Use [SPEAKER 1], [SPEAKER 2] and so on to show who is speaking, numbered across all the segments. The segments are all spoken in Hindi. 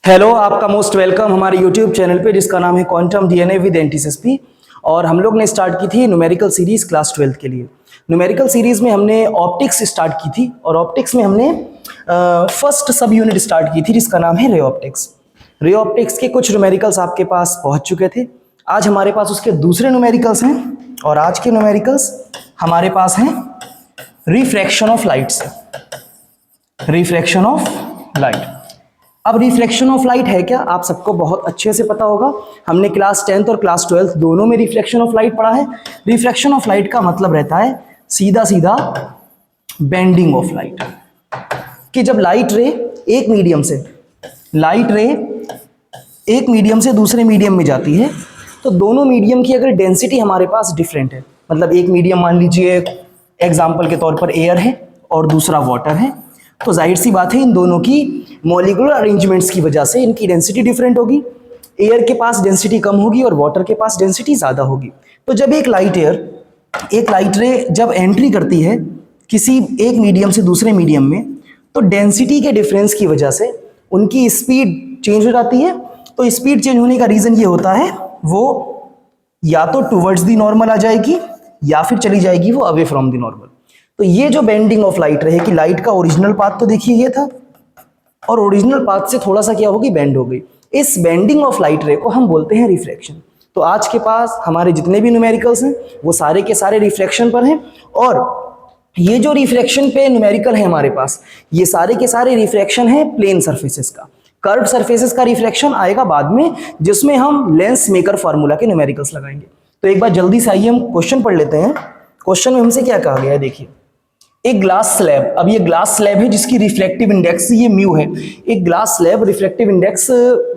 [SPEAKER 1] हेलो, आपका मोस्ट वेलकम हमारे यूट्यूब चैनल पे जिसका नाम है क्वांटम डीएनए विद एनटीएसपी। और हम लोग ने स्टार्ट की थी न्यूमेरिकल सीरीज़ क्लास 12 के लिए। न्यूमेरिकल सीरीज़ में हमने ऑप्टिक्स स्टार्ट की थी और ऑप्टिक्स में हमने फर्स्ट सब यूनिट स्टार्ट की थी जिसका नाम है रे ऑप्टिक्स। रे ऑप्टिक्स के कुछ न्यूमेरिकल्स आपके पास पहुंच चुके थे। आज हमारे पास उसके दूसरे न्यूमेरिकल्स हैं और आज के न्यूमेरिकल्स हमारे पास हैं रिफ्रैक्शन ऑफ लाइट से। Refraction of light. अब रिफ्लेक्शन ऑफ लाइट है क्या, आप सबको बहुत अच्छे से पता होगा। हमने क्लास 10th और क्लास 12th दोनों में रिफ्लेक्शन ऑफ लाइट पढ़ा है। रिफ्लेक्शन ऑफ लाइट का मतलब रहता है सीधा सीधा बेंडिंग ऑफ लाइट, कि जब लाइट रे एक मीडियम से दूसरे मीडियम में जाती है तो दोनों मीडियम की अगर डेंसिटी हमारे पास डिफरेंट है, मतलब एक मीडियम मान लीजिए एग्जाम्पल के तौर पर एयर है और दूसरा वाटर है, तो जाहिर सी बात है इन दोनों की मॉलिक्यूलर अरेंजमेंट्स की वजह से इनकी डेंसिटी डिफरेंट होगी। एयर के पास डेंसिटी कम होगी और वाटर के पास डेंसिटी ज़्यादा होगी। तो जब एक लाइट रे जब एंट्री करती है किसी एक मीडियम से दूसरे मीडियम में, तो डेंसिटी के डिफरेंस की वजह से उनकी स्पीड चेंज हो जाती है। तो स्पीड चेंज होने का रीज़न ये होता है वो या तो टुवर्ड्स दी नॉर्मल आ जाएगी या फिर चली जाएगी वो अवे फ्रॉम दी नॉर्मल। तो ये जो बेंडिंग ऑफ लाइट रहे कि लाइट का ओरिजिनल पाथ तो देखिए ये था और ओरिजिनल पाथ से थोड़ा सा क्या होगी, बेंड हो गई। इस बेंडिंग ऑफ लाइट रे को हम बोलते हैं रिफ्रैक्शन। तो आज के पास हमारे जितने भी न्यूमेरिकल्स हैं वो सारे के सारे रिफ्रैक्शन पर हैं। और ये जो रिफ्रैक्शन पे न्यूमेरिकल है हमारे पास, ये सारे के सारे रिफ्रैक्शन है प्लेन सरफेसेस का। कर्व सरफेसेस का रिफ्रैक्शन आएगा बाद में, जिसमें हम लेंस मेकर फार्मूला के न्यूमेरिकल्स लगाएंगे। तो एक बार जल्दी से आइए हम क्वेश्चन पढ़ लेते हैं। क्वेश्चन में हमसे क्या कहा गया है, देखिए एक ग्लास स्लैब, अब ये ग्लास स्लैब है जिसकी रिफ्लेक्टिव इंडेक्स ये म्यू है। एक ग्लास स्लैब रिफ्लेक्टिव इंडेक्स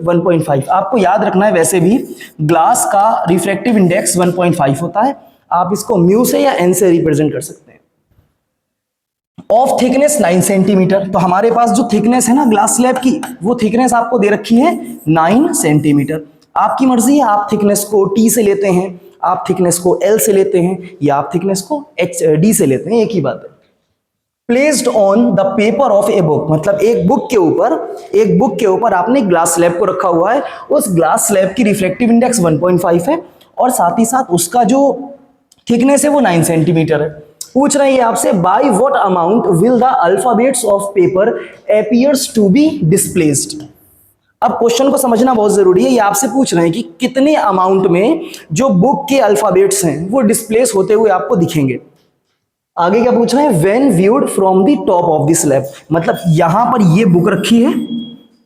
[SPEAKER 1] 1.5। आपको याद रखना है वैसे भी ग्लास का रिफ्लेक्टिव इंडेक्स 1.5 होता है। आप इसको म्यू से या एन से रिप्रेजेंट कर सकते हैं। Of thickness 9 centimetre. तो हमारे पास जो थिकनेस है ना ग्लास स्लैब की, वो थिकनेस आपको दे रखी है 9 सेंटीमीटर। आपकी मर्जी है, आप थिकनेस को टी से लेते हैं, आप थिकनेस को एल से लेते हैं, या आप थिकनेस को डी से लेते हैं, एक ही बात है। Placed on the paper of a book, मतलब एक बुक के ऊपर आपने ग्लास स्लैब को रखा हुआ है। उस ग्लास स्लैब की रिफ्लेक्टिव इंडेक्स 1.5 है और साथ ही साथ उसका जो थिकनेस है वो 9 सेंटीमीटर है। पूछ रहे हैं आपसे by what amount will the alphabets of paper appears to be displaced. अब क्वेश्चन को समझना बहुत जरूरी है। ये आपसे पूछ रहे हैं कि कितने अमाउंट में जो बुक के अल्फाबेट्स हैं वो डिस्प्लेस होते हुए आपको दिखेंगे। आगे क्या पूछ रहे हैं, when viewed from the top of the slab, मतलब यहां पर ये बुक रखी है,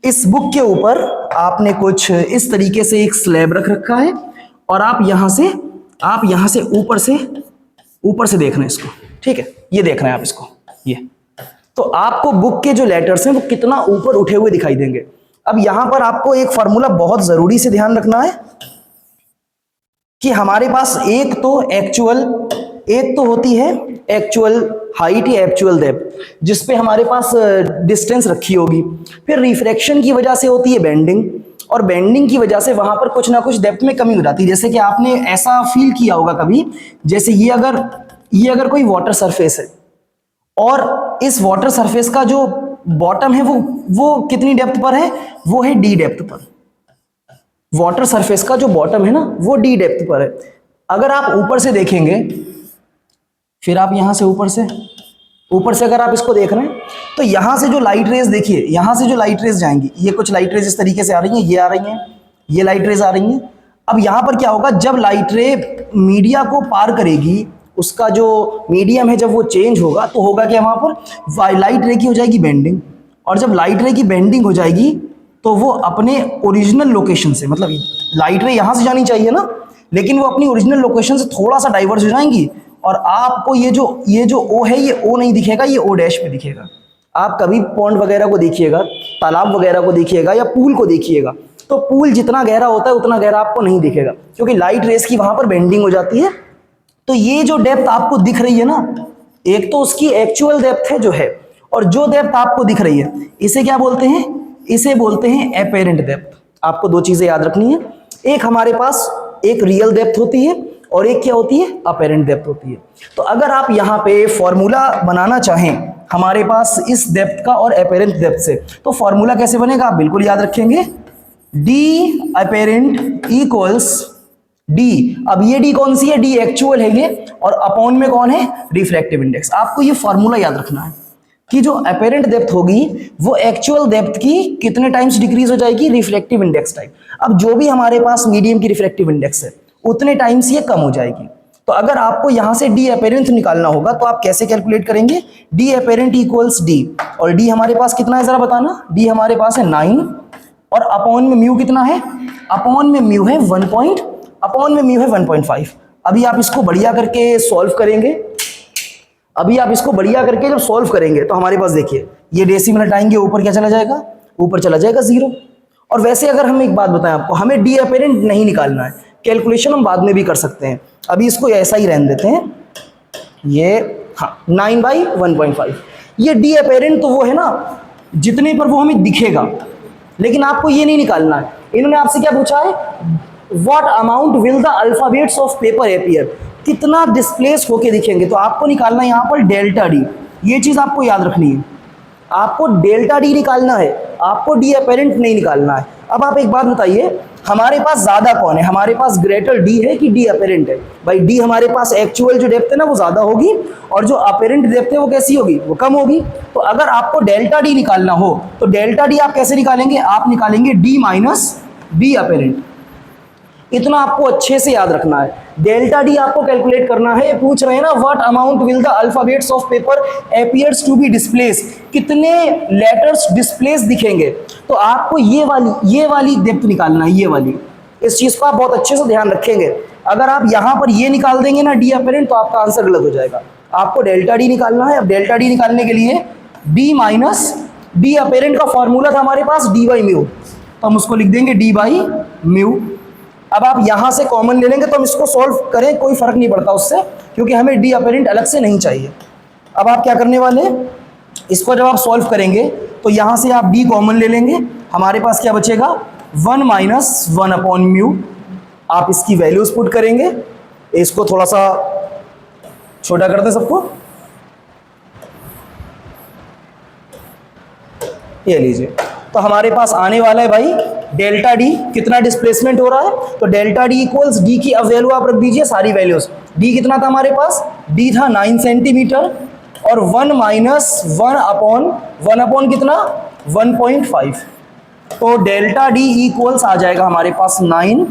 [SPEAKER 1] इस बुक के ऊपर आपने कुछ इस तरीके से एक स्लैब रख रखा है और आप यहां से ऊपर से देख रहे हैं इसको, ठीक है, ये देख रहे हैं आप इसको, ये तो आपको बुक के जो लेटर्स हैं वो कितना ऊपर उठे हुए दिखाई देंगे। अब यहां पर आपको एक फॉर्मूला बहुत जरूरी से ध्यान रखना है कि हमारे पास एक तो होती है एक्चुअल हाइट या एक्चुअल डेप्थ, जिसपे हमारे पास डिस्टेंस रखी होगी। फिर रिफ्रैक्शन की वजह से होती है बेंडिंग, और बेंडिंग की वजह से वहां पर कुछ ना कुछ डेप्थ में कमी हो जाती है। जैसे कि आपने ऐसा फील किया होगा कभी, जैसे ये अगर कोई वाटर सरफेस है और इस वाटर सरफेस का जो बॉटम है वो कितनी डेप्थ पर है, वो है डी डेप्थ पर। वाटर सरफेस का जो बॉटम है ना वो डी डेप्थ पर है। अगर आप ऊपर से देखेंगे, फिर आप यहां से ऊपर से अगर आप इसको देख रहे हैं तो यहां से जो लाइट रेज देखिए, यहां से जो लाइट रेज जाएंगी, ये कुछ लाइट रेज इस तरीके से आ रही हैं, ये आ रही हैं, ये लाइट रेज आ रही हैं। अब यहां पर क्या होगा, जब लाइट रे मीडिया को पार करेगी, उसका जो मीडियम है जब वो चेंज होगा तो होगा क्या, वहां पर लाइट रे की हो जाएगी बेंडिंग। और जब लाइट रे की बेंडिंग हो जाएगी तो वो अपने ओरिजिनल लोकेशन से, मतलब लाइट रे यहां से जानी चाहिए ना, लेकिन वो अपनी ओरिजिनल लोकेशन से थोड़ा सा डाइवर्स हो जाएंगी और आपको ये जो ओ है ये ओ नहीं दिखेगा, ये ओ डैश पे दिखेगा। आप कभी पॉन्ड वगैरह को देखिएगा, तालाब वगैरह को देखिएगा या पूल को देखिएगा, तो पूल जितना गहरा होता है उतना गहरा आपको नहीं दिखेगा, क्योंकि लाइट रेस की वहां पर बेंडिंग हो जाती है। तो ये जो डेप्थ आपको दिख रही है ना, एक तो उसकी एक्चुअल डेप्थ है जो है, और जो डेप्थ आपको दिख रही है इसे क्या बोलते हैं, इसे बोलते हैं अपेरेंट डेप्थ। आपको दो चीजें याद रखनी है, एक हमारे पास एक रियल डेप्थ होती है और एक क्या होती है, अपेरेंट डेप्थ होती है। तो अगर आप यहाँ पे फॉर्मूला बनाना चाहें हमारे पास इस डेप्थ का और अपेरेंट डेप्थ से, तो फॉर्मूला कैसे बनेगा आप बिल्कुल याद रखेंगे, डी अपेरेंट इक्वल्स डी। अब ये डी कौन सी है, डी एक्चुअल है ये, और अपॉन में कौन है, रिफ्रैक्टिव इंडेक्स। आपको ये फॉर्मूला याद रखना है कि जो अपेरेंट डेप्थ होगी वो एक्चुअल डेप्थ की कितने टाइम्स डिक्रीज हो जाएगी, रिफ्रैक्टिव इंडेक्स टाइम। अब जो भी हमारे पास मीडियम की रिफ्रैक्टिव इंडेक्स है उतने टाइम्स ये कम हो जाएगी। तो अगर आपको यहां से डी अपेरेंट निकालना होगा तो आप कैसे कैलकुलेट करेंगे, डी अपेरेंट इक्वल्स डी, और डी हमारे पास कितना है जरा बताना, डी हमारे पास है 9, और अपॉन में म्यू कितना है, अपॉन में म्यू है 1.5। अभी आप इसको बढ़िया करके सॉल्व करेंगे, जब सॉल्व करेंगे तो हमारे पास देखिए ये डेसिमल हटाएंगे, ऊपर क्या चला जाएगा, ऊपर चला जाएगा 0। और वैसे अगर हम एक बात बताएं आपको, हमें डी अपेरेंट नहीं निकालना है, कैलकुलेशन हम बाद में भी कर सकते हैं, अभी इसको ऐसा ही रहने देते हैं, ये हाँ 9/1.5। ये डी अपेरेंट तो वो है ना जितने पर वो हमें दिखेगा, लेकिन आपको ये नहीं निकालना है। इन्होंने आपसे क्या पूछा है, what amount will the alphabets of paper appear, कितना डिस्प्लेस होके दिखेंगे, तो आपको निकालना है यहाँ पर डेल्टा डी। ये चीज आपको याद रखनी है, आपको डेल्टा डी निकालना है, आपको डी अपेरेंट नहीं निकालना है। अब आप एक बात बताइए, हमारे पास ज्यादा कौन है, हमारे पास ग्रेटर डी है कि डी अपेरेंट है, भाई डी हमारे पास एक्चुअल जो डेप्थ है ना वो ज्यादा होगी, और जो अपेरेंट डेप्थ है वो कैसी होगी, वो कम होगी। तो अगर आपको डेल्टा डी निकालना हो तो डेल्टा डी आप कैसे निकालेंगे, आप निकालेंगे डी माइनस डी अपेरेंट। इतना आपको अच्छे से याद रखना है, डेल्टा डी आपको कैलकुलेट करना है। पूछ रहे हैं ना, what amount will the alphabets of paper appears to be displace, कितने लेटर्स डिस्प्लेस दिखेंगे, तो आपको ये वाली डेप्थ निकालना है, ये वाली। इस चीज को आप बहुत अच्छे से ध्यान रखेंगे, अगर आप यहां पर ये निकाल देंगे ना डी अपेरेंट, तो आपका आंसर गलत हो जाएगा। आपको डेल्टा डी निकालना है। अब डेल्टा डी निकालने के लिए डी माइनस डी अपेरेंट का फॉर्मूला था हमारे पास डी बाई म्यू, तो हम उसको लिख देंगे डी बाई म्यू। अब आप यहां से कॉमन ले लेंगे तो हम इसको सॉल्व करें कोई फर्क नहीं पड़ता उससे, क्योंकि हमें डी अपेरेंट अलग से नहीं चाहिए। अब आप क्या करने वाले, इसको जब आप सॉल्व करेंगे तो यहां से आप डी कॉमन ले लेंगे, हमारे पास क्या बचेगा 1 माइनस 1 अपॉन म्यू। आप इसकी वैल्यूज पुट करेंगे, इसको थोड़ा सा छोटा करते सबको, ये लीजिए। तो हमारे पास आने वाला है भाई डेल्टा डी, कितना डिस्प्लेसमेंट हो रहा है, तो डेल्टा डी इक्वल्स डी की अब वैल्यू आप रख दीजिए सारी वैल्यूज। डी कितना था हमारे पास, डी था 9 सेंटीमीटर, और 1 माइनस 1 अपॉन कितना 1.5। तो डेल्टा डी इक्वल्स आ जाएगा हमारे पास 9,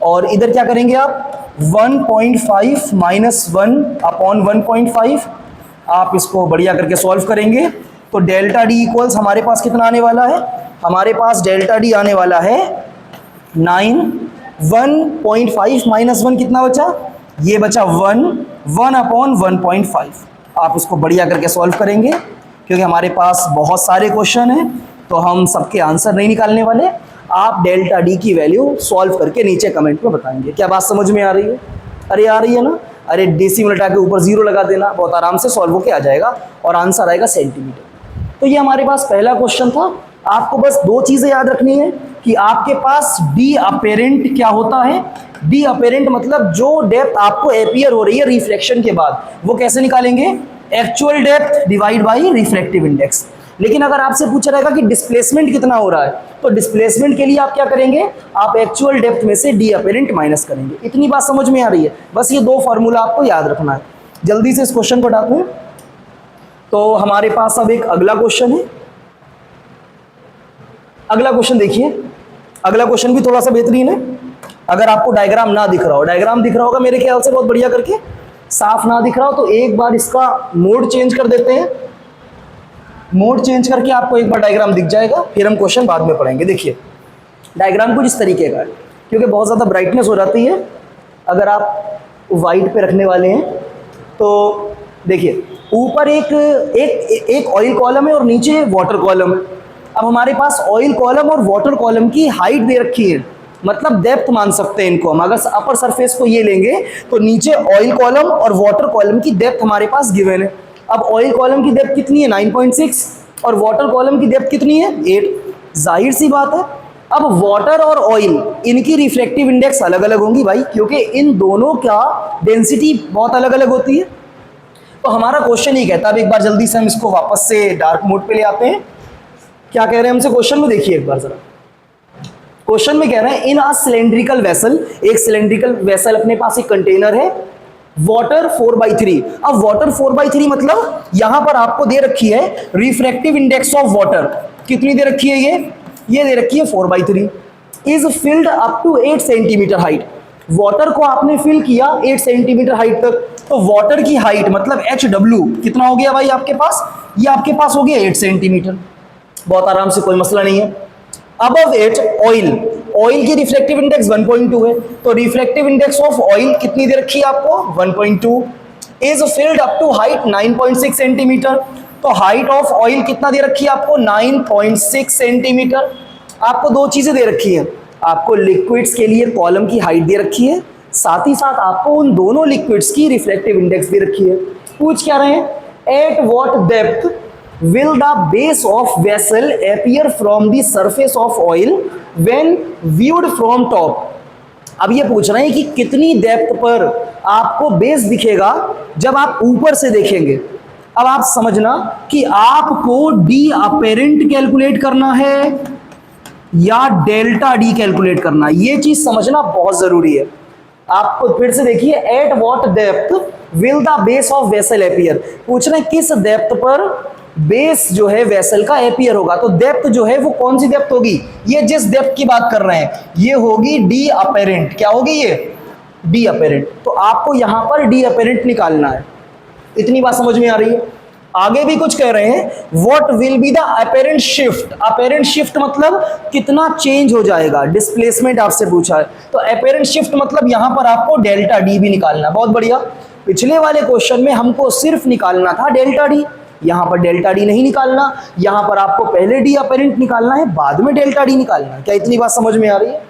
[SPEAKER 1] और इधर क्या करेंगे आप 1.5 माइनस 1 अपॉन 1.5। आप इसको बढ़िया करके सॉल्व करेंगे तो डेल्टा डी इक्वल्स हमारे पास कितना आने वाला है, हमारे पास डेल्टा डी आने वाला है 9। 1.5 माइनस 1 कितना बचा, ये बचा 1 अपॉन 1.5। आप इसको बढ़िया करके सॉल्व करेंगे, क्योंकि हमारे पास बहुत सारे क्वेश्चन हैं तो हम सबके आंसर नहीं निकालने वाले। आप डेल्टा डी की वैल्यू सॉल्व करके नीचे कमेंट में बताएंगे। क्या बात समझ में आ रही है, अरे आ रही है ना, अरे डेसिमल हटा के ऊपर 0 लगा देना, बहुत आराम से सॉल्व होके आ जाएगा और आंसर आएगा सेंटीमीटर। तो ये हमारे पास पहला क्वेश्चन था। आपको बस 2 चीजें याद रखनी है कि आपके पास डी अपेरेंट क्या होता है, डी अपेरेंट मतलब जो डेप्थ आपको अपीयर हो रही है रिफ्लेक्शन के बाद, वो कैसे निकालेंगे, actual depth divide by refractive index. लेकिन अगर आपसे पूछा रहेगा कि डिस्प्लेसमेंट कितना हो रहा है, तो डिस्प्लेसमेंट के लिए आप क्या करेंगे, आप एक्चुअल डेप्थ में से डी अपेरेंट माइनस करेंगे। इतनी बात समझ में आ रही है, बस ये 2 फॉर्मूला आपको याद रखना है। जल्दी से इस क्वेश्चन को हटाते हैं। तो हमारे पास अब एक अगला क्वेश्चन है। अगला क्वेश्चन देखिए, अगला क्वेश्चन भी थोड़ा सा बेहतरीन है। अगर आपको डायग्राम ना दिख रहा हो, डायग्राम दिख रहा होगा मेरे ख्याल से बहुत बढ़िया करके, साफ ना दिख रहा हो तो एक बार इसका मोड चेंज कर देते हैं। मोड चेंज करके आपको एक बार डायग्राम दिख जाएगा, फिर हम क्वेश्चन बाद में पढ़ेंगे। देखिए डायग्राम कुछ इस तरीके का है, क्योंकि बहुत ज़्यादा ब्राइटनेस हो जाती है अगर आप वाइट पे रखने वाले हैं। तो देखिए ऊपर एक ऑयल कॉलम है और नीचे वाटर कॉलम है। अब हमारे पास ऑयल कॉलम और वाटर कॉलम की हाइट दे रखी है, मतलब डेप्थ मान सकते हैं इनको हम। अगर अपर सरफेस को ये लेंगे तो नीचे ऑयल कॉलम और वाटर कॉलम की डेप्थ हमारे पास गिवन है। अब ऑयल कॉलम की डेप्थ कितनी है 9.6 और वाटर कॉलम की डेप्थ कितनी है 8। जाहिर सी बात है अब वाटर और ऑयल इनकी रिफ्रैक्टिव इंडेक्स अलग अलग होंगी भाई, क्योंकि इन दोनों का डेंसिटी बहुत अलग अलग होती है। तो हमारा क्वेश्चन ही कहता है, अब एक बार जल्दी से हम इसको वापस से डार्क मोड पे ले आते हैं। क्या कह रहे हैं हमसे क्वेश्चन में, देखिए एक बार जरा। क्वेश्चन में कह रहे हैं इन अ सिलेंड्रिकल वेसल, एक सिलेंड्रिकल वेसल अपने पास एक कंटेनर है, वाटर 4/3। अब वाटर 4/3 मतलब यहां पर आपको दे रखी है रिफ्रैक्टिव इंडेक्स ऑफ वाटर, कितनी दे रखी है, ये दे रखी है 4/3, is filled up to 8 centimetre height. Water को आपने फिल किया 8 सेंटीमीटर हाइट तक, तो वाटर की हाइट मतलब HW कितना हो गया भाई आपके पास, ये आपके पास हो गया 8 सेंटीमीटर, बहुत आराम से, कोई मसला नहीं है। अबव इट ऑयल, ऑयल की रिफ्लेक्टिव इंडेक्स 1.2 है, तो रिफ्लेक्टिव इंडेक्स ऑफ ऑयल कितनी दे रखी है आपको 1.2, is filled up to height 9.6 centimetre, तो हाइट ऑफ ऑयल कितना दे रखी है आपको 9.6 सेंटीमीटर। आपको दो चीजें दे रखी है, आपको लिक्विड्स के लिए कॉलम की हाइट दे रखी है, साथ ही साथ आपको उन दोनों लिक्विड्स की रिफ्लेक्टिव इंडेक्स दे रखी है। पूछ क्या रहे हैं, at what depth will the base of vessel appear from the surface of oil when viewed from top। अब ये पूछ रहे हैं कि कितनी डेप्थ पर आपको बेस दिखेगा जब आप ऊपर से देखेंगे। अब आप समझना कि आपको डी अपेरेंट कैलकुलेट करना है या डेल्टा डी कैलकुलेट करना है, ये चीज समझना बहुत जरूरी है। आपको फिर से देखिए, at what depth will the base of vessel appear, पूछ रहे हैं किस डेप्थ पर बेस जो है वेसल का एपियर होगा। तो डेप्थ जो है वो कौन सी डेप्थ होगी, ये जिस डेप्थ की बात कर रहे हैं ये होगी डी अपेरेंट। क्या होगी ये, डी अपेरेंट। तो आपको यहां पर डी अपेरेंट निकालना है, इतनी बात समझ में आ रही है। आगे भी कुछ कह रहे हैं, what will be the apparent shift, apparent shift मतलब कितना चेंज हो जाएगा, डिस्प्लेसमेंट आपसे पूछा है, तो अपेरेंट शिफ्ट मतलब यहां पर आपको डेल्टा डी भी निकालना। बहुत बढ़िया, पिछले वाले क्वेश्चन में हमको सिर्फ निकालना था डेल्टा डी, यहां पर डेल्टा डी नहीं निकालना, यहां पर आपको पहले डी अपेरेंट निकालना है बाद में डेल्टा डी निकालना है। क्या इतनी बात समझ में आ रही है।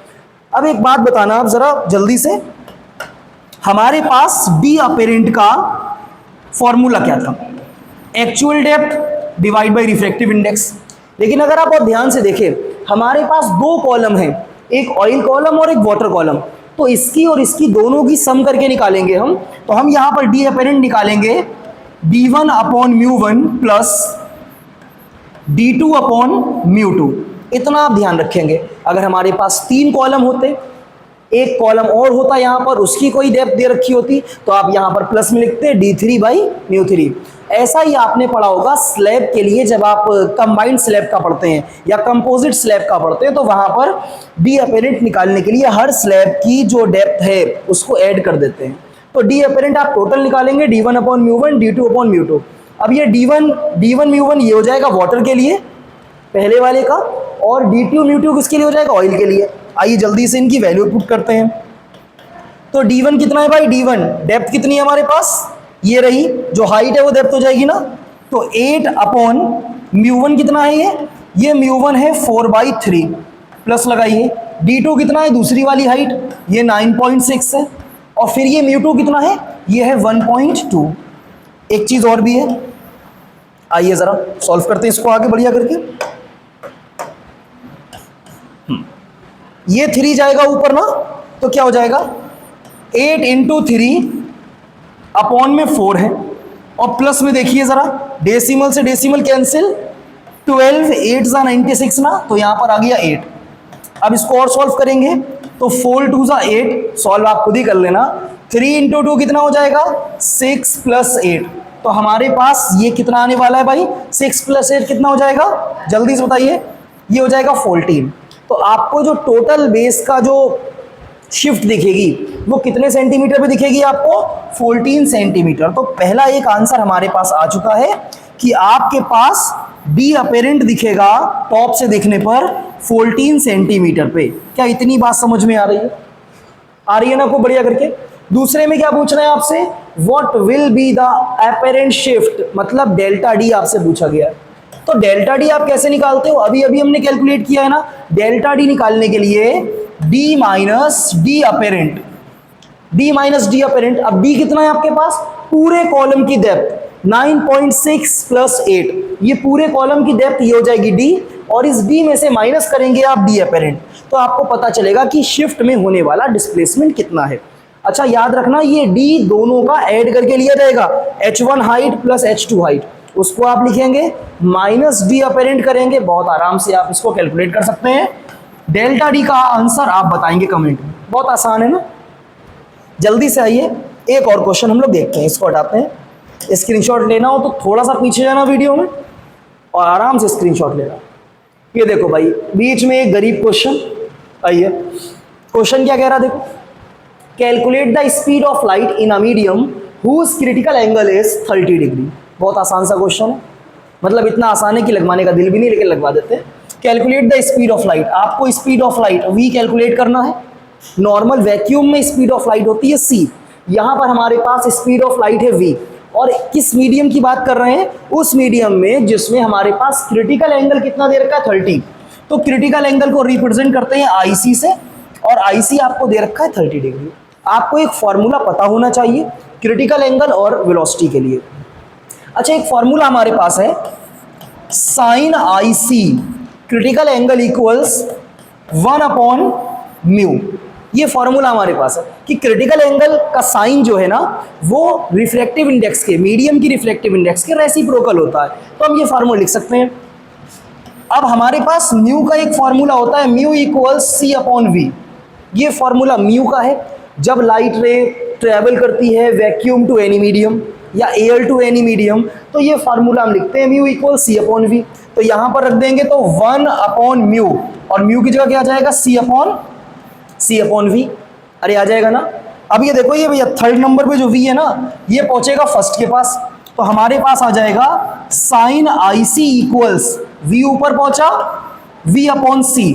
[SPEAKER 1] अब एक बात बताना आप जरा जल्दी से, हमारे पास डी अपेरेंट का फॉर्मूला क्या था, actual depth divide by refractive index. लेकिन अगर आप और ध्यान से देखें, हमारे पास दो कॉलम हैं, एक ऑयल कॉलम और एक वाटर कॉलम, तो इसकी और इसकी दोनों की सम करके निकालेंगे हम। तो हम यहां पर डी अपेरेंट निकालेंगे d1 upon μ1 plus d2 upon μ2। इतना आप ध्यान रखेंगे। अगर हमारे पास तीन कॉलम होते, एक कॉलम और होता यहां पर, उसकी कोई डेप्थ दे रखी होती, तो आप यहां पर प्लस में लिखते d3 बाई μ3। ऐसा ही आपने पढ़ा होगा स्लैब के लिए, जब आप कंबाइंड स्लैब का पढ़ते हैं या कंपोजिट स्लैब का पढ़ते हैं, तो वहां पर डी अपेरेंट निकालने के लिए हर स्लैब की जो डेप्थ है उसको ऐड कर देते हैं। तो डी अपेरेंट आप टोटल निकालेंगे d1 अपॉन μ1 d2 अपॉन μ2। अब ये d1 μ1 ये हो जाएगा वाटर के लिए पहले वाले का, और d2 μ2 किसके लिए हो जाएगा, ऑयल के लिए। आइए जल्दी से इनकी वैल्यू पुट करते हैं। तो d1 कितना है भाई, d1 डेप्थ कितनी है हमारे पास, ये रही, जो हाइट है वो डेप्थ हो जाएगी ना, तो 8 अपॉन μ1 कितना है, ये μ1 है 4/3, प्लस लगाइए। d2 कितना है, दूसरी वाली हाइट, ये 9.6 है, और फिर ये μ2 कितना है, ये है 1.2। एक चीज और भी है, आइए जरा सॉल्व करते हैं इसको आगे बढ़िया करके। ये 3 जाएगा ऊपर ना, तो क्या हो जाएगा 8 इंटू 3 अपॉन में 4 है, और प्लस में देखिए जरा, डेसिमल से डेसिमल कैंसिल, 12 8 ज़ा 96 ना, तो यहां पर आ गया 8। अब इसको और सॉल्व करेंगे, तो 4 2 ज़ा 8, सॉल्व आप खुद ही कर लेना। 3 इंटू 2 कितना हो जाएगा 6 प्लस 8, तो हमारे पास ये कितना आने वाला है भाई, 6 प्लस 8 कितना हो जाएगा, जल्दी से बताइए, ये हो जाएगा 14। तो आपको जो टोटल बेस का जो शिफ्ट दिखेगी वो कितने सेंटीमीटर पे दिखेगी आपको, 14 सेंटीमीटर। तो पहला एक आंसर हमारे पास आ चुका है कि आपके पास डी अपेरेंट दिखेगा टॉप से देखने पर 14 सेंटीमीटर पे। क्या इतनी बात समझ में आ रही है, आ रही है ना आपको बढ़िया करके। दूसरे में क्या पूछ रहे हैं आपसे, what will be the apparent shift, मतलब डेल्टा डी आपसे पूछा गया है। तो डेल्टा डी आप कैसे निकालते हो, अभी अभी हमने कैलकुलेट किया है ना। डेल्टा डी निकालने के लिए D minus D apparent, D minus D apparent. अब डी कितना है आपके पास, पूरे कॉलम की डेप्थ 9.6 प्लस 8, ये पूरे कॉलम की डेप्थ ये हो जाएगी डी, और इस डी में से माइनस करेंगे आप डी अपेरेंट, तो आपको पता चलेगा कि शिफ्ट में होने वाला डिस्प्लेसमेंट कितना है। अच्छा याद रखना ये d दोनों का ऐड करके लिया जाएगा, h1 height plus h2 height, उसको आप लिखेंगे माइनस d अपेरेंट करेंगे, बहुत आराम से आप इसको कैलकुलेट कर सकते हैं। डेल्टा d का आंसर आप बताएंगे कमेंट में, बहुत आसान है ना। जल्दी से आइए एक और क्वेश्चन हम लोग देखते हैं, इसको हटाते हैं। स्क्रीनशॉट लेना हो तो थोड़ा सा पीछे जाना वीडियो में और आराम से स्क्रीनशॉट लेना। ये देखो भाई बीच में एक गरीब क्वेश्चन, आइए क्वेश्चन क्या कह रहा देखो, calculate the speed of light in a medium whose critical angle is 30 degree. बहुत आसान सा क्वेश्चन है, मतलब इतना आसान है कि लगवाने का दिल भी नहीं, लेकिन लगवा देते हैं। Calculate the speed of light, आपको speed of light v calculate करना है। नॉर्मल वैक्यूम में स्पीड ऑफ लाइट होती है c, यहाँ पर हमारे पास स्पीड ऑफ लाइट है v, और किस मीडियम की बात कर रहे हैं, उस मीडियम में जिसमें हमारे पास क्रिटिकल एंगल कितना दे रखा है 30। तो क्रिटिकल एंगल को रिप्रेजेंट करते हैं IC से, और IC आपको दे रखा है 30 डिग्री। आपको एक फॉर्मूला पता होना चाहिए क्रिटिकल एंगल और वेलोसिटी के लिए। अच्छा एक फॉर्मूला हमारे पास है sine IC critical angle equals 1/μ। ये फॉर्मूला हमारे पास है कि क्रिटिकल एंगल का साइन जो है ना वो रिफ्लेक्टिव इंडेक्स के, मीडियम की रिफ्लेक्टिव इंडेक्स के रेसिप्रोकल होता है, तो हम ये फार्मूला लिख सकते हैं। अब हमारे पास म्यू का एक फॉर्मूला होता है, म्यू इक्वल्स c/v। ये फॉर्मूला म्यू का है, जब लाइट रे ट्रेवल करती है वैक्यूम टू एनी मीडियम या एयर टू एनी मीडियम, तो ये फार्मूला हम लिखते हैं म्यू इक्वल c/v। तो यहाँ पर रख देंगे तो 1/μ, और म्यू की जगह क्या आ जाएगा c/v। अरे आ जाएगा ना। अब ये देखो ये भैया थर्ड नंबर पे जो v है ना ये पहुंचेगा फर्स्ट के पास, तो हमारे पास आ जाएगा साइन IC इक्वल्स v ऊपर पहुंचा v/c।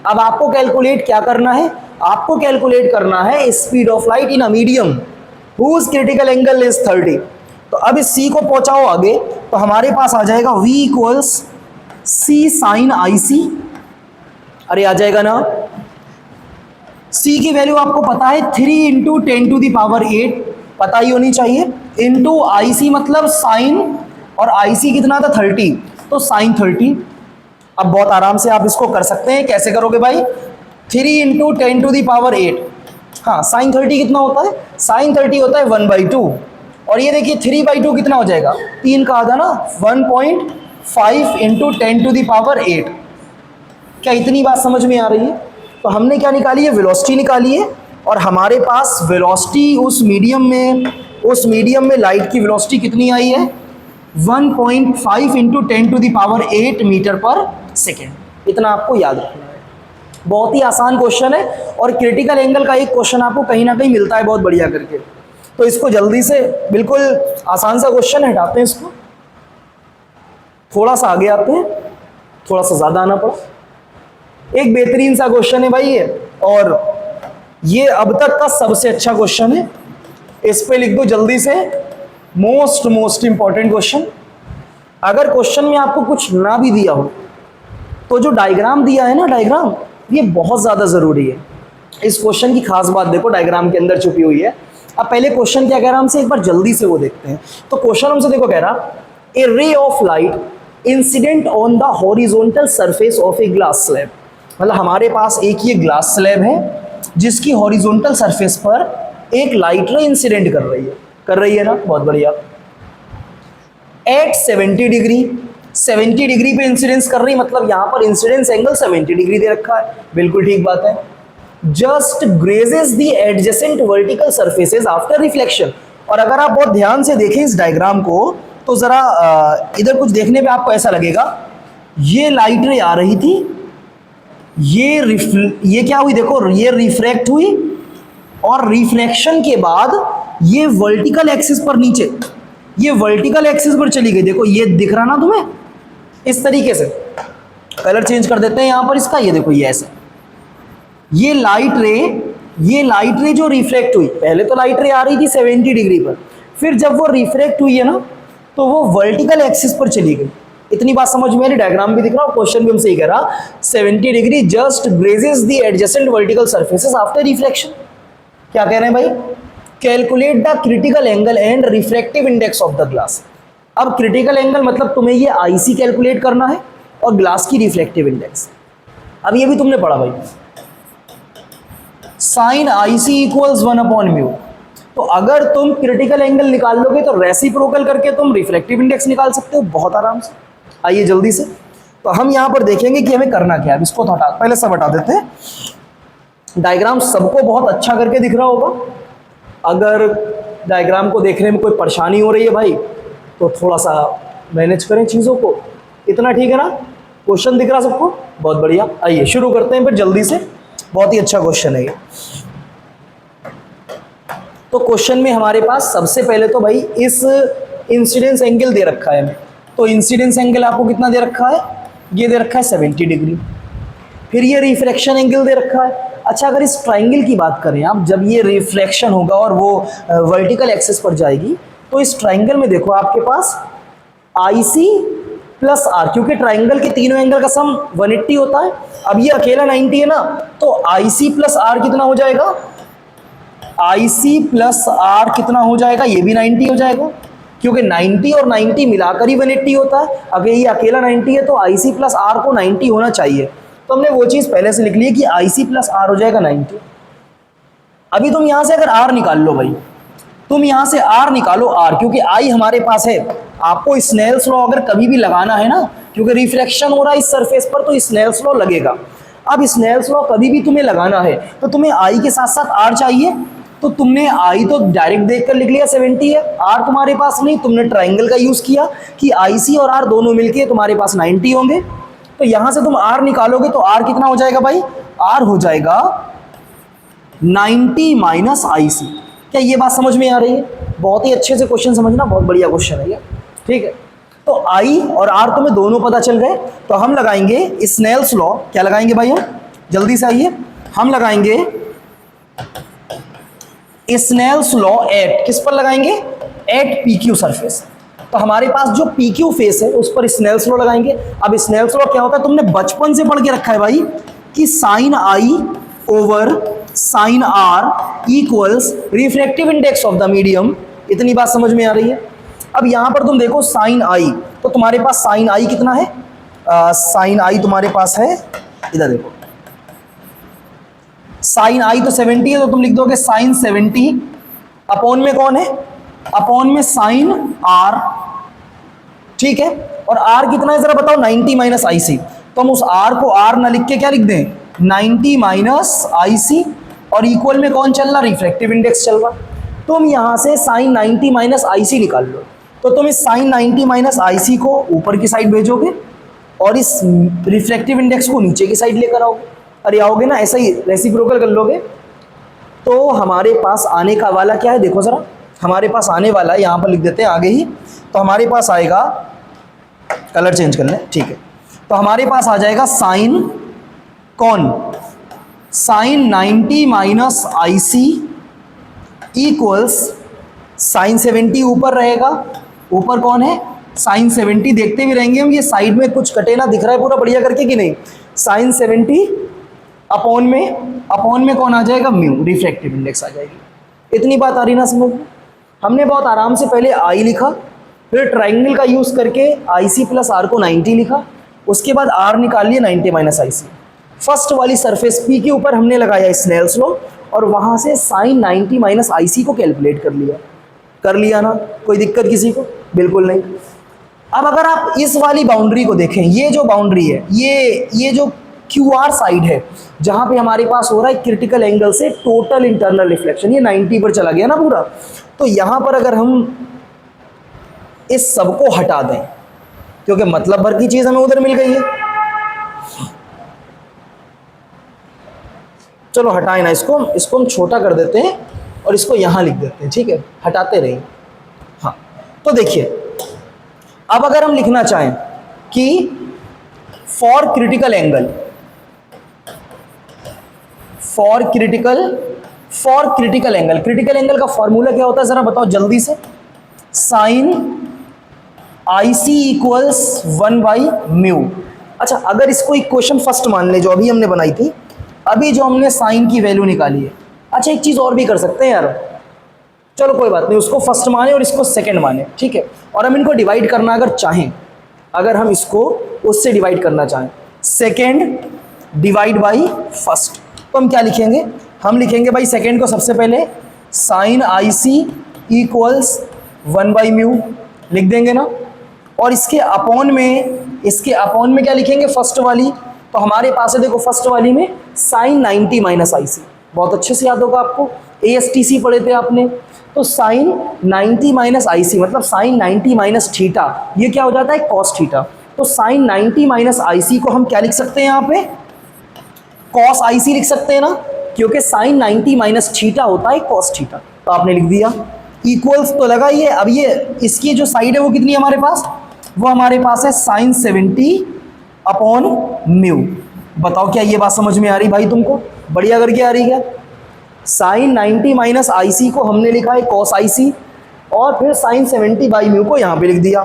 [SPEAKER 1] अब आपको कैलकुलेट क्या करना है, आपको कैलकुलेट करना है speed of light in a medium whose critical angle is 30। तो अब इस c को पहुंचाओ आगे, तो हमारे पास आ जाएगा v equals c sine IC। अरे आ जाएगा ना। c की वैल्यू आपको पता है 3 × 10⁸ पता ही होनी चाहिए, इंटू IC मतलब साइन, और IC कितना था 30, तो साइन 30। अब बहुत आराम से आप इसको कर सकते हैं, कैसे करोगे भाई, 3 × 10⁸। हाँ साइन 30 कितना होता है, साइन 30 होता है 1/2, और ये देखिए 3/2 कितना हो जाएगा, 3 का आधा ना, 1.5 × 10⁸। क्या इतनी बात समझ में आ रही है। तो हमने क्या निकाली है, वेलोसिटी निकाली है, और हमारे पास वेलोसिटी उस मीडियम में लाइट की वेलोसिटी कितनी आई है 1.5 × 10⁸ मीटर पर सेकेंड। इतना आपको याद रखना है, बहुत ही आसान क्वेश्चन है, और क्रिटिकल एंगल का एक क्वेश्चन आपको कहीं ना कहीं मिलता है बहुत बढ़िया करके। तो इसको जल्दी से, बिल्कुल आसान सा क्वेश्चन है, हटाते हैं इसको, थोड़ा सा आगे आते हैं, थोड़ा सा ज़्यादा आना पड़ा। एक बेहतरीन सा क्वेश्चन है भाई ये, और ये अब तक का सबसे अच्छा क्वेश्चन है। इस पे लिख दो जल्दी से, मोस्ट इंपॉर्टेंट क्वेश्चन। अगर क्वेश्चन में आपको कुछ ना भी दिया हो तो जो डायग्राम दिया है ना, डायग्राम ये बहुत ज़्यादा ज़रूरी है। इस क्वेश्चन की खास बात देखो डायग्राम के अंदर छुपी हुई है। अब पहले क्वेश्चन क्या कह रहा हमसे, एक बार जल्दी से वो देखते हैं। तो क्वेश्चन हमसे देखो कह रहा, a ray of light incident on the horizontal surface of a glass slab. मतलब हमारे पास एक ये ग्लास स्लैब है जिसकी हॉरिजॉन्टल सरफेस पर एक लाइट रे इंसिडेंट कर रही है ना, बहुत बढ़िया। एट 70 डिग्री, 70 डिग्री पे इंसिडेंस कर रही, मतलब यहाँ पर इंसिडेंस एंगल 70 डिग्री दे रखा है, बिल्कुल ठीक बात है। Just grazes the adjacent vertical surfaces after reflection. और अगर आप बहुत ध्यान से देखें इस डायग्राम को, तो ज़रा इधर कुछ देखने पे आपको ऐसा लगेगा, ये लाइट रे आ रही थी, ये क्या हुई देखो, ये रिफ्रैक्ट हुई, और रिफ्लेक्शन के बाद ये वर्टिकल एक्सिस पर नीचे, ये वर्टिकल एक्सिस पर चली गई। देखो ये दिख रहा ना तुम्हें, इस तरीके से कलर चेंज कर देते हैं यहाँ पर इसका, ये देखो ये ऐसे, ये लाइट रे जो रिफ्लेक्ट हुई, पहले तो लाइट रे आ रही थी 70 डिग्री पर, फिर जब वो रिफ्लेक्ट हुई है ना तो वो वर्टिकल एक्सिस पर चली गई। इतनी बात समझ में आ रही, डायग्राम भी दिख रहा और क्वेश्चन भी हमसे ही कह रहा, 70 degree just grazes the adjacent vertical surfaces after reflection. क्या कह रहे हैं भाई, calculate the critical angle and refractive index of the glass. अब क्रिटिकल एंगल मतलब तुम्हें ये IC कैलकुलेट करना है, और ग्लास की रिफ्लेक्टिव इंडेक्स। अब ये भी तुमने पढ़ा भाई, साइन आई सी इक्वल्स 1/μ। तो अगर तुम क्रिटिकल एंगल निकाल लोगे तो रेसिप्रोकल करके तुम रिफ्रैक्टिव इंडेक्स निकाल सकते हो बहुत आराम से। आइए जल्दी से, तो हम यहां पर देखेंगे कि हमें करना क्या है। इसको तो हटा, पहले सब हटा देते हैं। डायग्राम सबको बहुत अच्छा करके दिख रहा होगा। अगर डायग्राम को देखने में कोई परेशानी हो रही है भाई तो थोड़ा सा मैनेज करें चीज़ों को। इतना ठीक है ना? क्वेश्चन दिख रहा सबको? बहुत बढ़िया। आइए शुरू करते हैं फिर जल्दी से, बहुत ही अच्छा क्वेश्चन है ये। तो क्वेश्चन में हमारे पास सबसे पहले तो भाई इस इंसिडेंस एंगल दे रखा है हमें। तो इंसिडेंस एंगल आपको कितना दे रखा है? ये दे रखा है 70 डिग्री। फिर ये रिफ्रैक्शन एंगल दे रखा है। अच्छा, अगर इस ट्राइंगल की बात करें आप, जब ये रिफ्लेक्शन होगा और वो वर्टिकल एक्सिस पर जाएगी तो इस ट्राइंगल में देखो आपके पास IC प्लस R, क्योंकि ट्राइंगल के तीनों एंगल का सम 180 होता है। अब ये अकेला 90 है ना, तो IC प्लस R कितना हो जाएगा? IC प्लस R कितना हो जाएगा? ये भी 90 हो जाएगा, क्योंकि 90 और 90 मिलाकर ही 180 होता है। अगर ये अकेला 90 है तो IC प्लस R को 90 होना चाहिए। तो हमने वो चीज़ पहले से लिख ली है कि IC प्लस R हो जाएगा 90। अभी तुम यहाँ से अगर R निकाल लो भाई, तुम यहाँ से R निकालो R, क्योंकि I हमारे पास है। आपको स्नेल्स लॉ अगर कभी भी लगाना है ना, क्योंकि रिफ्लेक्शन हो रहा है इस सरफेस पर, तो स्नेल्स लॉ लगेगा। अब स्नेल्स लॉ कभी भी तुम्हें लगाना है तो तुम्हें I के साथ साथ R चाहिए। तो तुमने I तो डायरेक्ट देखकर लिख लिया 70 है, R तुम्हारे पास नहीं, तुमने ट्राइंगल का यूज किया कि IC और R दोनों मिलके तुम्हारे पास 90 होंगे। तो यहां से तुम R निकालोगे तो R कितना हो जाएगा भाई? R हो जाएगा 90 माइनस IC। क्या ये बात समझ में आ रही है? बहुत ही अच्छे से क्वेश्चन समझना, बहुत बढ़िया क्वेश्चन है ये। ठीक है, तो I और R तुम्हें दोनों पता चल गए, तो हम लगाएंगे स्नेल्स लॉ। क्या लगाएंगे भाई हम? जल्दी से आइए, हम लगाएंगे स्नेल्स लॉ एट, किस पर लगाएंगे? At PQ surface. तो हमारे पास जो PQ फेस है उस पर स्नेल्स लॉ लगाएंगे। अब स्नेल्स लॉ क्या होता है? तुमने बचपन से पढ़ के रखा है भाई कि sine I over sine R equals refractive index of the medium. इतनी बात समझ में आ रही है? अब यहां पर तुम देखो साइन I, तो तुम्हारे पास साइन I कितना है? साइन I तुम्हारे पास है, इधर देखो, साइन I तो 70 है, तो तुम लिख दोगे साइन 70 अपॉन में कौन है? अपॉन में साइन R। ठीक है, और R कितना है जरा बताओ? 90 माइनस IC। तो हम उस R को R ना लिख के क्या लिख दें? 90 माइनस IC, और इक्वल में कौन चल रहा? रिफ्रैक्टिव इंडेक्स चल रहा। तुम यहां से साइन 90 माइनस IC निकाल लो, तो तुम इस साइन 90 माइनस IC को ऊपर की साइड भेजोगे और इस रिफ्रैक्टिव इंडेक्स को नीचे की साइड लेकर आओगे। अरे आओगे ना, ऐसा ही रेसिप्रोकल कर लोगे। तो हमारे पास आने का वाला क्या है देखो जरा, हमारे पास आने वाला है, यहाँ पर लिख देते हैं आगे ही। तो हमारे पास आएगा, कलर चेंज कर लें, ठीक है। तो हमारे पास आ जाएगा साइन कौन? Sine 90 minus IC equals sine 70 ऊपर रहेगा। ऊपर कौन है? साइन 70। देखते भी रहेंगे हम, ये साइड में कुछ कटे ना दिख रहा है पूरा बढ़िया करके कि नहीं? साइन 70 अपॉन में कौन आ जाएगा? म्यू, रिफ्रैक्टिव इंडेक्स आ जाएगी। इतनी बात आ रही ना समझ में? हमने बहुत आराम से पहले I लिखा, फिर ट्राइंगल का यूज़ करके IC प्लस R को 90 लिखा, उसके बाद R निकाल लिया 90 माइनस IC। फर्स्ट वाली सरफेस P के ऊपर हमने लगाया स्नेल्स लॉ, और वहाँ से साइन 90 माइनस IC को कैलकुलेट कर लिया ना? कोई दिक्कत किसी को? बिल्कुल नहीं। अब अगर आप इस वाली बाउंड्री को देखें, ये जो बाउंड्री है, ये जो QR साइड है, जहाँ पे हमारे पास हो रहा है क्रिटिकल एंगल से टोटल इंटरनल रिफ्लेक्शन, ये 90 पर चला गया ना पूरा। तो यहाँ पर अगर हम इस सब को हटा दें, क्योंकि मतलब भर की चीज़ हमें उधर मिल गई है, चलो हटाए ना इसको हम छोटा कर देते हैं और इसको यहाँ लिख देते हैं, ठीक है? हटाते रहिए। हाँ, तो देखिए, अब अगर हम लिखना चाहें कि for critical angle critical angle का फॉर्मूला क्या होता है जरा बताओ जल्दी से? Sine IC equals 1/μ। अच्छा, अगर इसको इक्वेशन फर्स्ट मान ले जो अभी हमने बनाई थी, अभी जो हमने साइन की वैल्यू निकाली है। अच्छा, एक चीज़ और भी कर सकते हैं यार, चलो कोई बात नहीं, उसको फर्स्ट माने और इसको सेकंड माने, ठीक है? और हम इनको डिवाइड करना अगर चाहें, अगर हम इसको उससे डिवाइड करना चाहें, सेकंड डिवाइड बाई फर्स्ट, तो हम क्या लिखेंगे? हम लिखेंगे भाई सेकेंड को सबसे पहले साइन आई सी इक्वल्स 1/μ लिख देंगे ना, और इसके अपॉन में क्या लिखेंगे, फर्स्ट वाली। तो हमारे पास है देखो फर्स्ट वाली में साइन 90 माइनस आई सी, बहुत अच्छे से याद होगा आपको, ASTC पढ़े थे आपने। तो साइन 90 माइनस आई सी मतलब साइन 90 माइनस थीटा, ये क्या हो जाता है, कॉस थीटा। तो साइन 90 माइनस आई सी को हम क्या लिख सकते हैं यहाँ पे, कॉस आई सी लिख सकते हैं ना, क्योंकि साइन 90 माइनस थीटा होता है कॉस थीटा। तो आपने लिख दिया, इक्वल्स तो लगा ये। अब ये इसकी जो साइड है वो कितनी है हमारे पास, वो हमारे पास है साइन 70 अपॉन म्यू। बताओ क्या ये बात समझ में आ रही भाई तुमको, बढ़िया करके आ रही क्या। साइन 90 माइनस आई सी को हमने लिखा है कॉस आई सी, और फिर साइन 70 बाई म्यू को यहाँ पे लिख दिया।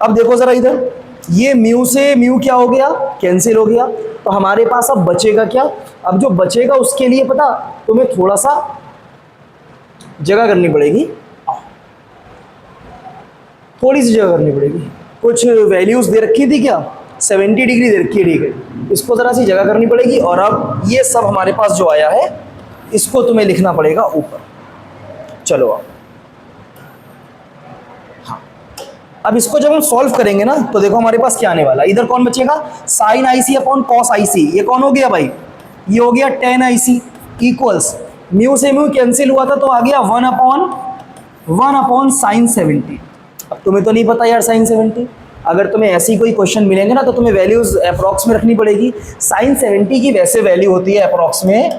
[SPEAKER 1] अब देखो ज़रा इधर, ये म्यू से म्यू क्या हो गया, कैंसिल हो गया। तो हमारे पास अब बचेगा क्या, अब जो बचेगा उसके लिए पता तुम्हें थोड़ा सा जगह करनी पड़ेगी, थोड़ी सी जगह करनी पड़ेगी। कुछ वैल्यूज़ दे रखी थी क्या, 70 डिग्री दे रखी है, ठीक है, इसको ज़रा सी जगह करनी पड़ेगी। और अब ये सब हमारे पास जो आया है इसको तुम्हें लिखना पड़ेगा ऊपर। चलो हाँ, अब इसको जब हम सॉल्व करेंगे ना तो देखो हमारे पास क्या आने वाला है। इधर कौन बचेगा, sign I C upon cos आई सी, ये कौन हो गया भाई, ये हो गया ten I C equals mu से म्यू कैंसिल हुआ था तो आ गया 1 अपॉन साइन 70। अब तुम्हें तो नहीं पता यार साइन 70, अगर तुम्हें ऐसी कोई क्वेश्चन मिलेंगे ना तो तुम्हें वैल्यूज अप्रॉक्स में रखनी पड़ेगी। साइन 70 की वैसे वैल्यू होती है अप्रॉक्स में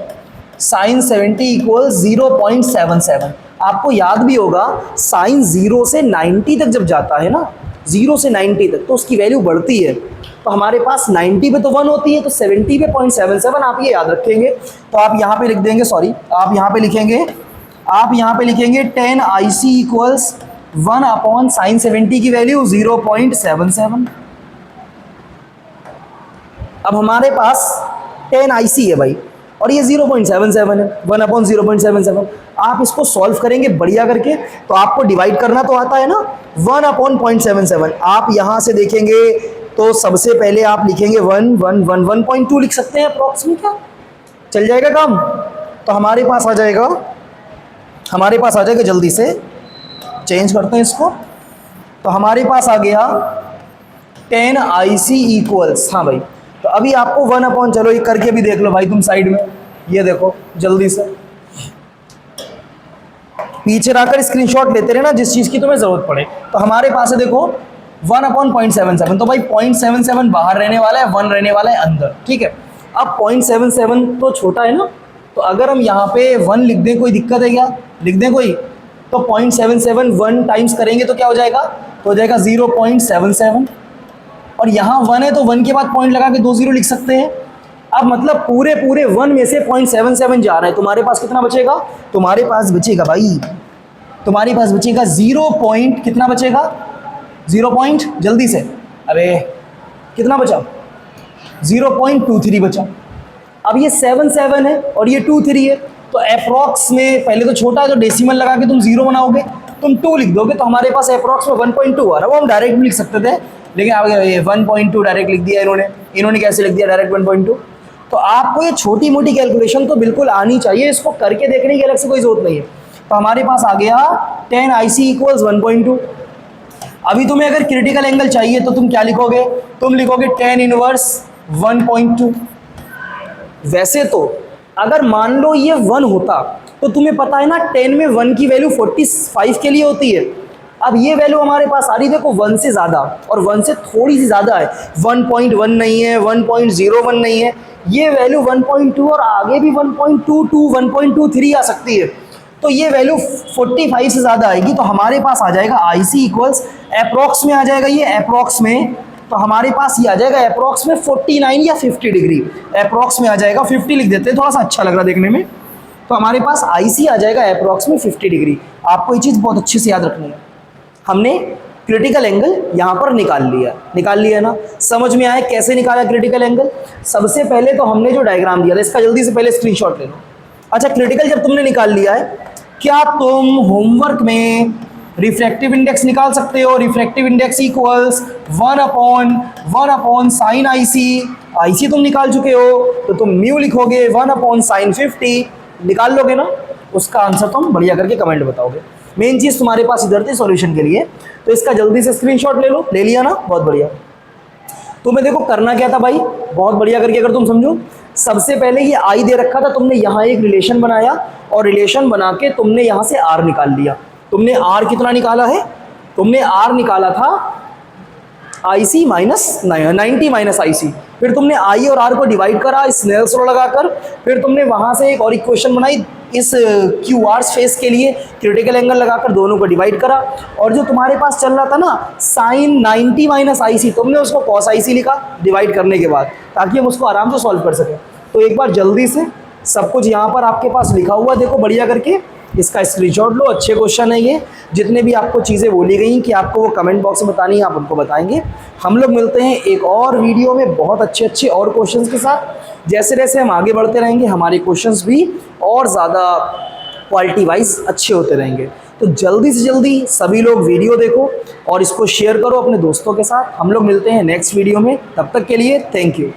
[SPEAKER 1] साइन 70 इक्वल 0.77। आपको याद भी होगा साइन 0 से 90 तक जब जाता है ना, 0 से 90 तक, तो उसकी वैल्यू बढ़ती है। तो हमारे पास 90 पे तो 1 होती है, तो 70 पे 0.77 आप ये याद रखेंगे। तो आप यहाँ पे लिख देंगे, सॉरी आप यहाँ पे लिखेंगे 10 आई सी इक्वल्स 1 अपॉन साइन 70 की वैल्यू 0.77। अब हमारे पास 10 आई सी है भाई और ये 0.77 है, 1 अपॉन 0.77। आप इसको सॉल्व करेंगे बढ़िया करके, तो आपको डिवाइड करना तो आता है ना, 1 अपॉन 0.77। आप यहाँ से देखेंगे तो सबसे पहले आप लिखेंगे 1.2 लिख सकते हैं अप्रॉक्स में, क्या चल जाएगा काम। तो हमारे पास आ जाएगा जल्दी से चेंज करते हैं इसको। तो हमारे पास आ गया 10 आई सी इक्वल्स, हाँ भाई, तो अभी आपको 1 अपॉन, चलो ये करके भी देख लो भाई तुम साइड में, ये देखो जल्दी से पीछे रखकर स्क्रीनशॉट लेते रहना जिस चीज़ की तुम्हें ज़रूरत पड़े। तो हमारे पास है देखो 1 अपॉन 0.77, तो भाई 0.77 बाहर रहने वाला है, 1 रहने वाला है अंदर, ठीक है। अब 0.77 तो छोटा है ना, तो अगर हम यहाँ पे 1 लिख दें, कोई दिक्कत है क्या, लिख दें कोई, तो 0.77 1 टाइम्स करेंगे तो क्या हो जाएगा, तो हो जाएगा 0.77। और यहाँ 1 है तो 1 के बाद पॉइंट लगा के 2 0 लिख सकते हैं। अब मतलब पूरे 1 में से 0.77 जा रहा है, तुम्हारे पास कितना बचेगा, तुम्हारे पास बचेगा 0 पॉइंट, कितना बचेगा 0 पॉइंट, जल्दी से, अरे कितना बचा, 0.23 बचा। अब ये 77 है और ये 23 है, तो अप्रॉक्स में पहले तो छोटा है तो डेसिमल लगा के तुम 0 बनाओगे, तुम 2 लिख दोगे तो हमारे पास अप्रॉक्स में 1.2 आ रहा है। वो हम डायरेक्ट भी लिख सकते थे, लेकिन आप ये 1.2 डायरेक्ट लिख दिया इन्होंने कैसे लिख दिया डायरेक्ट 1.2। तो आपको ये छोटी मोटी कैलकुलेशन तो बिल्कुल आनी चाहिए, इसको करके देखने की अलग से कोई जरूरत नहीं है। तो हमारे पास आ गया 10 आई सी इक्वल्स 1.2। अभी तुम्हें अगर क्रिटिकल एंगल चाहिए तो तुम क्या लिखोगे, तुम लिखोगे 10 इनवर्स 1.2। वैसे तो अगर मान लो ये 1 होता तो तुम्हें पता है ना 10 में 1 की वैल्यू 45 के लिए होती है। अब ये वैल्यू हमारे पास आ रही देखो 1 से ज़्यादा और 1 से थोड़ी सी ज़्यादा है, 1.1 नहीं है, 1.01 नहीं है, ये वैल्यू 1.2 और आगे भी 1.22 1.23 आ सकती है। तो ये वैल्यू 45 से ज़्यादा आएगी, तो हमारे पास आ जाएगा आई सी इक्वल्स अप्रॉक्स में आ जाएगा, ये अप्रॉक्स में, तो हमारे पास ये आ जाएगा अप्रॉक्स में 49 या 50 डिग्री, अप्रॉक्स में आ जाएगा, 50 लिख देते हैं थोड़ा सा अच्छा लग रहा है देखने में। तो हमारे पास आई सी आ जाएगा अप्रॉक्स में 50 डिग्री। आपको ये चीज़ बहुत अच्छे से याद रखनी है। हमने क्रिटिकल एंगल यहाँ पर निकाल लिया ना, समझ में आया कैसे निकाला क्रिटिकल एंगल। सबसे पहले तो हमने जो डायग्राम दिया था इसका जल्दी से पहले स्क्रीनशॉट ले लो। अच्छा, क्रिटिकल जब तुमने निकाल लिया है, क्या तुम होमवर्क में रिफ्रैक्टिव इंडेक्स निकाल सकते हो, refractive index equals 1 upon sine I C तुम निकाल चुके हो, तो तुम म्यू लिखोगे 1 अपॉन साइन 50 निकाल लोगे ना, उसका आंसर तुम बढ़िया करके कमेंट बताओगे। मेन चीज़ तुम्हारे पास इधर थी सॉल्यूशन के लिए, तो इसका जल्दी से स्क्रीनशॉट ले लो। ले लिया ना, बहुत बढ़िया। तुम्हें देखो करना क्या था भाई, बहुत बढ़िया करके अगर तुम समझो, सबसे पहले ये आई दे रखा था, तुमने यहाँ एक रिलेशन बनाया और रिलेशन बना के तुमने यहाँ से आर निकाल लिया। तुमने आर कितना निकाला है, तुमने आर निकाला था IC माइनस 90 माइनस IC। फिर तुमने आई और आर को डिवाइड करा स्नेल्स लॉ लगाकर। फिर तुमने वहां से एक और इक्वेशन बनाई इस QR फेस के लिए, क्रिटिकल एंगल लगाकर दोनों को डिवाइड करा। और जो तुम्हारे पास चल रहा था ना साइन 90 माइनस IC, तुमने उसको कॉस IC लिखा डिवाइड करने के बाद, ताकि हम उसको आराम से सॉल्व कर सकें। तो एक बार जल्दी से सब कुछ यहाँ पर आपके पास लिखा हुआ देखो बढ़िया करके, इसका स्क्रीनशॉट लो। अच्छे क्वेश्चन है ये, जितने भी आपको चीज़ें बोली गई कि आपको वो कमेंट बॉक्स में बतानी है, आप उनको बताएंगे। हम लोग मिलते हैं एक और वीडियो में बहुत अच्छे अच्छे और क्वेश्चंस के साथ। जैसे जैसे हम आगे बढ़ते रहेंगे हमारे क्वेश्चंस भी और ज़्यादा क्वालिटी वाइज अच्छे होते रहेंगे। तो जल्दी से जल्दी सभी लोग वीडियो देखो और इसको शेयर करो अपने दोस्तों के साथ। हम लोग मिलते हैं नेक्स्ट वीडियो में, तब तक के लिए थैंक यू।